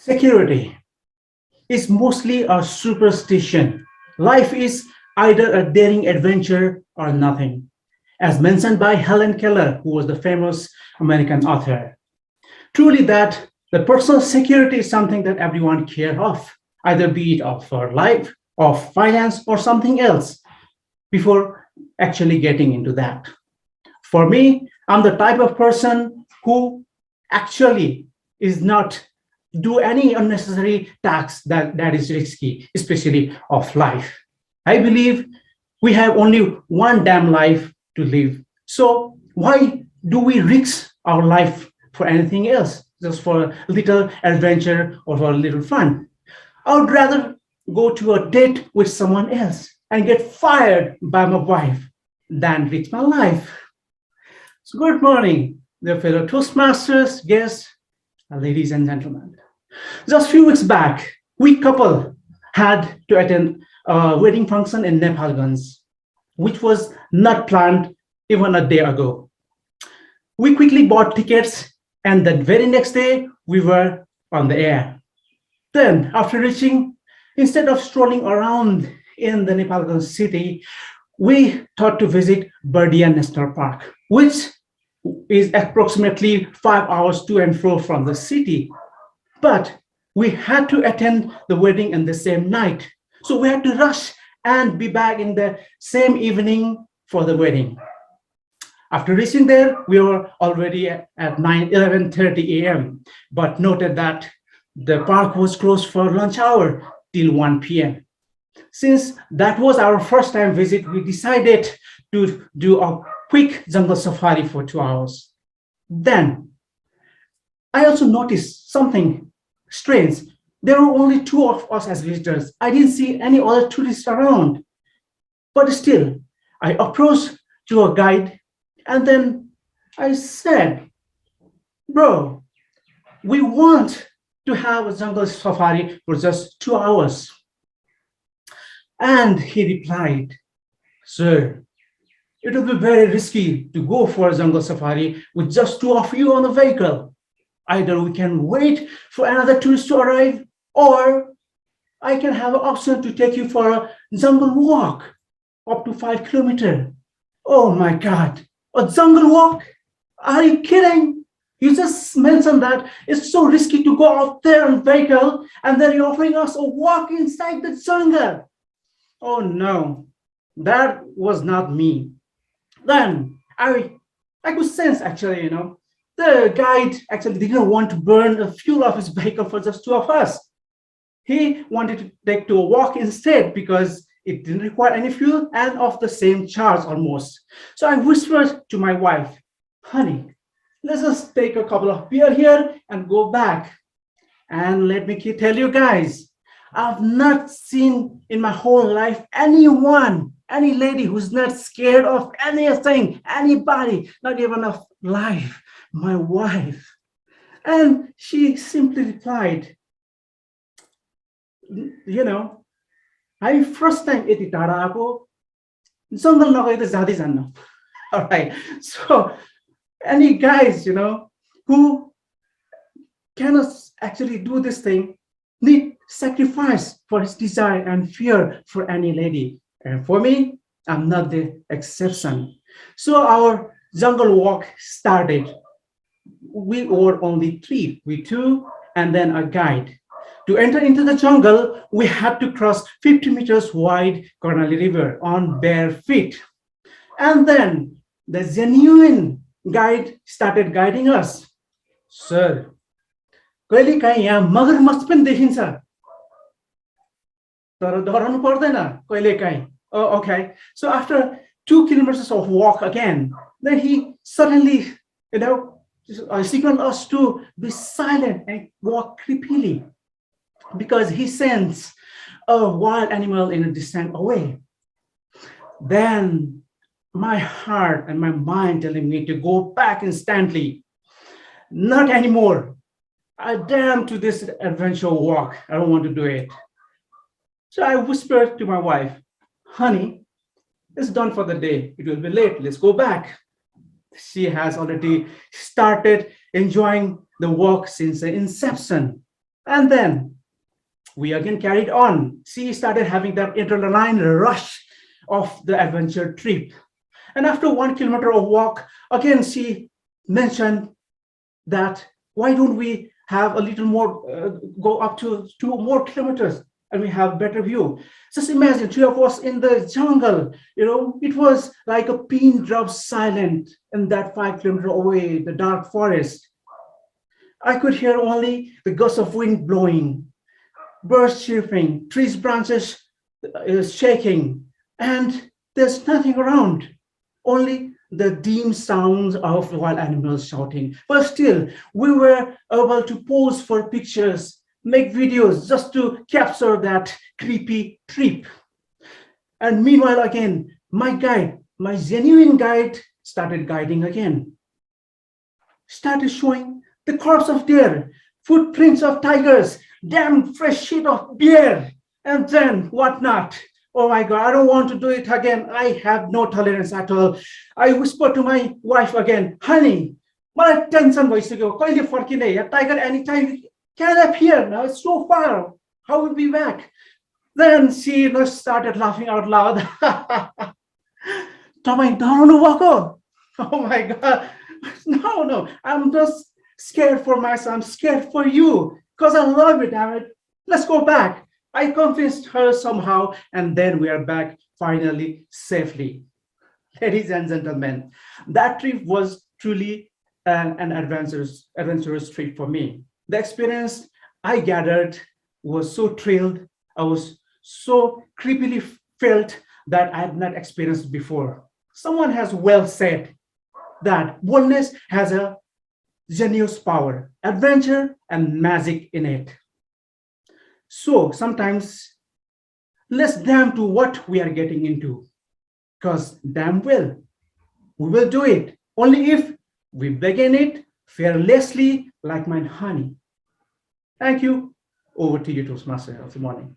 Security is mostly a superstition. Life is either a daring adventure or nothing, as mentioned by Helen Keller, who was the famous American author. Truly, that the personal security is something that everyone cares of, either be it of our life, of finance, or something else, before actually getting into that. For me, I'm the type of person who actually is not do any unnecessary tasks that is risky, especially of life. I believe we have only one damn life to live. So why do we risk our life for anything else? Just for a little adventure or for a little fun. I would rather go to a date with someone else and get fired by my wife than risk my life. So good morning, dear fellow Toastmasters, guests, ladies and gentlemen. Just a few weeks back, we couple had to attend a wedding function in Nepalganj, which was not planned even a day ago. We quickly bought tickets, and the very next day, we were on the air. Then, after reaching, instead of strolling around in the Nepalganj city, we thought to visit Bardia National Park, which is approximately 5 hours to and fro from the city. But we had to attend the wedding in the same night. So we had to rush and be back in the same evening for the wedding. After reaching there, we were already at 11:30 a.m., but noted that the park was closed for lunch hour till 1 p.m. Since that was our first time visit, we decided to do a quick jungle safari for 2 hours. Then I also noticed something strange. There were only two of us as visitors. I didn't see any other tourists around. But still, I approached to a guide and then I said, Bro, we want to have a jungle safari for just 2 hours. And he replied, Sir, it would be very risky to go for a jungle safari with just two of you on the vehicle. Either we can wait for another tourist to arrive, or I can have an option to take you for a jungle walk up to 5 kilometers. Oh my God, a jungle walk? Are you kidding? You just mentioned that it's so risky to go out there on vehicle, and then you're offering us a walk inside the jungle. Oh no, that was not me. Then I could sense actually, the guide actually didn't want to burn the fuel of his vehicle for just two of us. He wanted to take to a walk instead because it didn't require any fuel and of the same charge almost. So I whispered to my wife, honey, let's just take a couple of beer here and go back. And let me tell you guys, I've not seen in my whole life anyone, any lady who's not scared of anything, anybody, not even of life, my wife. And she simply replied, you know, I first time यति टाढा आएको जङ्गल नगए त जाँदै जान्न. All right. So any guys, who cannot actually do this thing need sacrifice for his desire and fear for any lady. And for me, I'm not the exception. So our jungle walk started. We were only three, we two, and then a guide. To enter into the jungle, we had to cross 50 meters wide Karnali River on bare feet. And then the genuine guide started guiding us. Sir, कहिलेकाहीँ यहाँ मगरमच्छ पनि देखिन्छ तर डराउनु पर्दैन कहिलेकाहीँ. Oh, okay. So after 2 kilometers of walk again, then he suddenly, signaled us to be silent and walk creepily because he sensed a wild animal in a distant away. Then my heart and my mind telling me to go back instantly. Not anymore. I damn to this adventure walk. I don't want to do it. So I whispered to my wife, honey, it's done for the day. It will be late. Let's go back. She has already started enjoying the walk since the inception. And then we again carried on. She started having that adrenaline rush of the adventure trip. And after 1 kilometer of walk, again she mentioned that why don't we have a little more, go up to 2 more kilometers and we have better view. Just imagine three of us in the jungle, it was like a pin drop silent in that 5 kilometer away, the dark forest. I could hear only the gusts of wind blowing, birds chirping, trees branches shaking, and there's nothing around, only the dim sounds of wild animals shouting. But still, we were able to pose for pictures, make videos just to capture that creepy trip. And meanwhile, again, my guide, my genuine guide, started guiding again, started showing the corpse of deer, footprints of tigers, damn fresh shit of beer, and then whatnot. Oh my God, I don't want to do it again. I have no tolerance at all. I whispered to my wife again, honey, my tension भइसक्यो कहिले फर्किने या tiger anytime can appear now, it's so far, how will be back? Then she started laughing out loud. तपाईं डराउनु भएको? Oh my God. No, I'm just scared for myself. I'm scared for you because I love it, damn it. Let's go back. I convinced her somehow, and then we are back finally safely. Ladies and gentlemen, that trip was truly an adventurous trip for me. The experience I gathered was so thrilled. I was so creepily felt that I had not experienced before. Someone has well said that boldness has a genius power, adventure, and magic in it. So sometimes let's damn to what we are getting into, because damn well we will do it only if we begin it fearlessly like my honey. Thank you. Over to you, Toastmaster of the morning.